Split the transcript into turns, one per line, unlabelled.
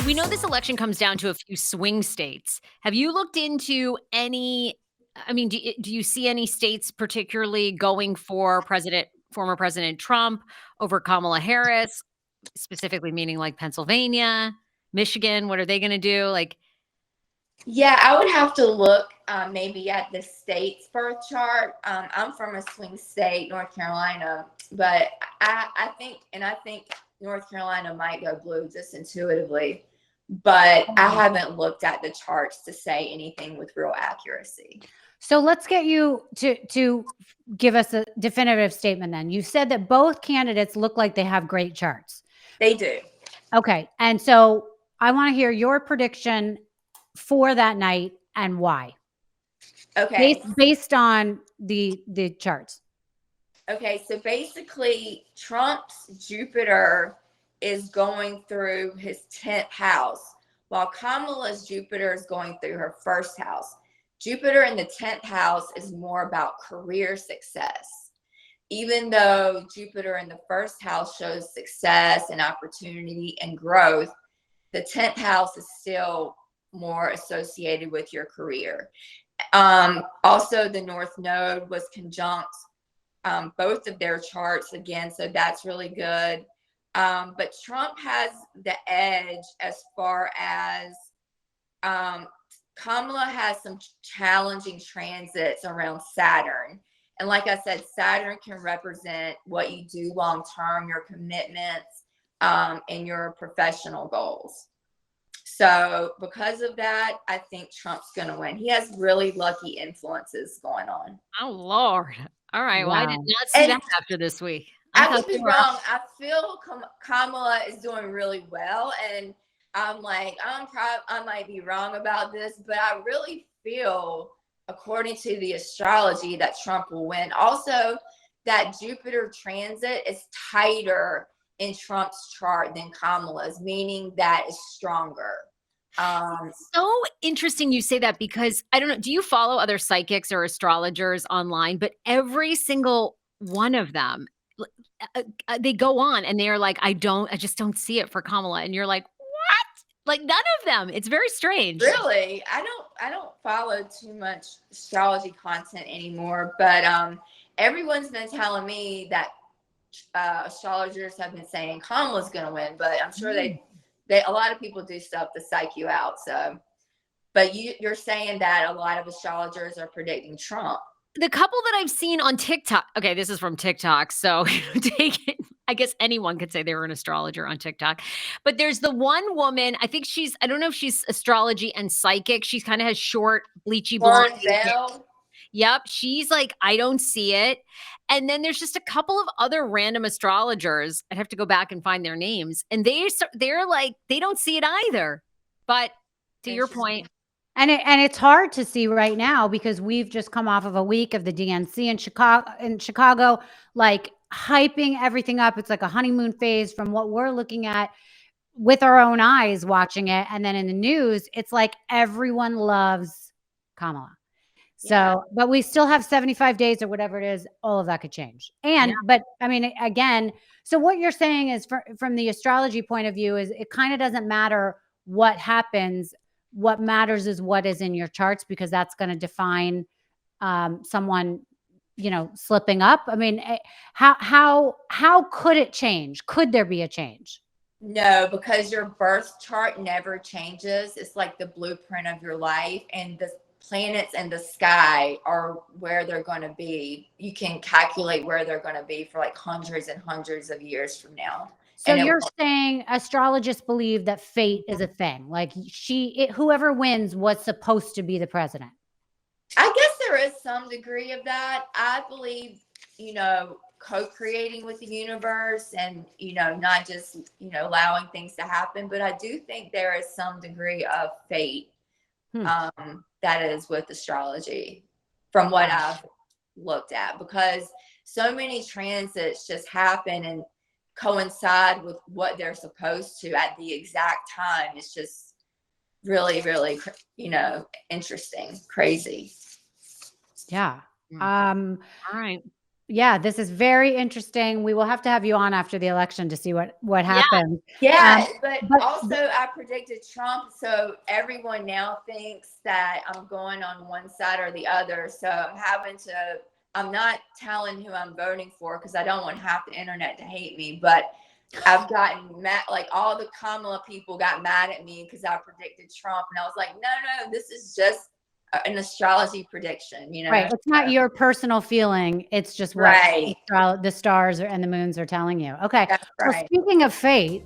We know this election comes down to a few swing states. Have you looked into any? I mean, do you see any states particularly going for former President Trump over Kamala Harris, specifically meaning like Pennsylvania, Michigan? What are they going to do? Like,
Yeah, I would have to look maybe at the state's birth chart. I'm from a swing state, North Carolina, but I think North Carolina might go blue just intuitively, but I haven't looked at the charts to say anything with real accuracy.
So let's get you to give us a definitive statement then. You said that both candidates look like they have great charts.
They do.
Okay. And so I want to hear your prediction for that night and why.
Okay.
Based on the charts.
Okay, so basically Trump's Jupiter is going through his 10th house, while Kamala's Jupiter is going through her first house. Jupiter in the 10th house is more about career success. Even though Jupiter in the first house shows success and opportunity and growth, the 10th house is still more associated with your career. Also, the North Node was conjunct both of their charts again, so that's really good. But Trump has the edge as far as Kamala has some challenging transits around Saturn. And like I said, Saturn can represent what you do long term, your commitments, and your professional goals. So because of that, I think Trump's going to win. He has really lucky influences going on.
oh Lord! All right, well, I did
Wow.
not see that after this week.
I could be wrong. I feel Kamala is doing really well, and I'm like, I might be wrong about this, but I really feel, according to the astrology, that Trump will win. Also, that Jupiter transit is tighter in Trump's chart than Kamala's, meaning that is stronger.
So interesting you say that, because I don't know, do you follow other psychics or astrologers online? But every single one of them, they go on and they're like, I just don't see it for Kamala. And you're like, what? Like, none of them. It's very strange.
Really? I don't follow too much astrology content anymore, but everyone's been telling me that astrologers have been saying Kamala's going to win, but I'm sure a lot of people do stuff to psych you out. So, but you're saying that a lot of astrologers are predicting Trump.
The couple that I've seen on TikTok, okay, this is from TikTok, so take it. I guess anyone could say they were an astrologer on TikTok. But there's the one woman, I think I don't know if she's astrology and psychic. She kind of has short, bleachy blonde hair. Yep. She's like, I don't see it. And then there's just a couple of other random astrologers. I'd have to go back and find their names. And they're like, they don't see it either. But to your point.
And it's hard to see right now because we've just come off of a week of the DNC in Chicago, like hyping everything up. It's like a honeymoon phase from what we're looking at with our own eyes watching it. And then in the news, it's like everyone loves Kamala. So, but we still have 75 days or whatever it is. All of that could change. But I mean, again, so what you're saying is from the astrology point of view is it kind of doesn't matter what happens. What matters is what is in your charts, because that's going to define someone, slipping up. I mean, how could it change? Could there be a change?
No, because your birth chart never changes. It's like the blueprint of your life, and the planets in the sky are where they're going to be. You can calculate where they're going to be for like hundreds and hundreds of years from now.
So you're saying astrologists believe that fate is a thing, like whoever wins was supposed to be the president.
I guess there is some degree of that. I believe, co-creating with the universe and, not just, allowing things to happen. But I do think there is some degree of fate that is with astrology from what I've looked at, because so many transits just happen and coincide with what they're supposed to at the exact time. It's just really, really, interesting, crazy.
Yeah.
All right.
Yeah, this is very interesting. We will have to have you on after the election to see what
Yeah.
happens.
Yeah, but
but-
also I predicted Trump, so everyone now thinks that I'm going on one side or the other. So I'm not telling who I'm voting for because I don't want half the internet to hate me. But I've gotten mad, like all the Kamala people got mad at me because I predicted Trump, and I was like, no, this is just an astrology prediction,
Right. It's not your personal feeling. It's just what
Right.
the stars and the moons are telling you. Okay.
That's
Well,
right.
speaking of fate,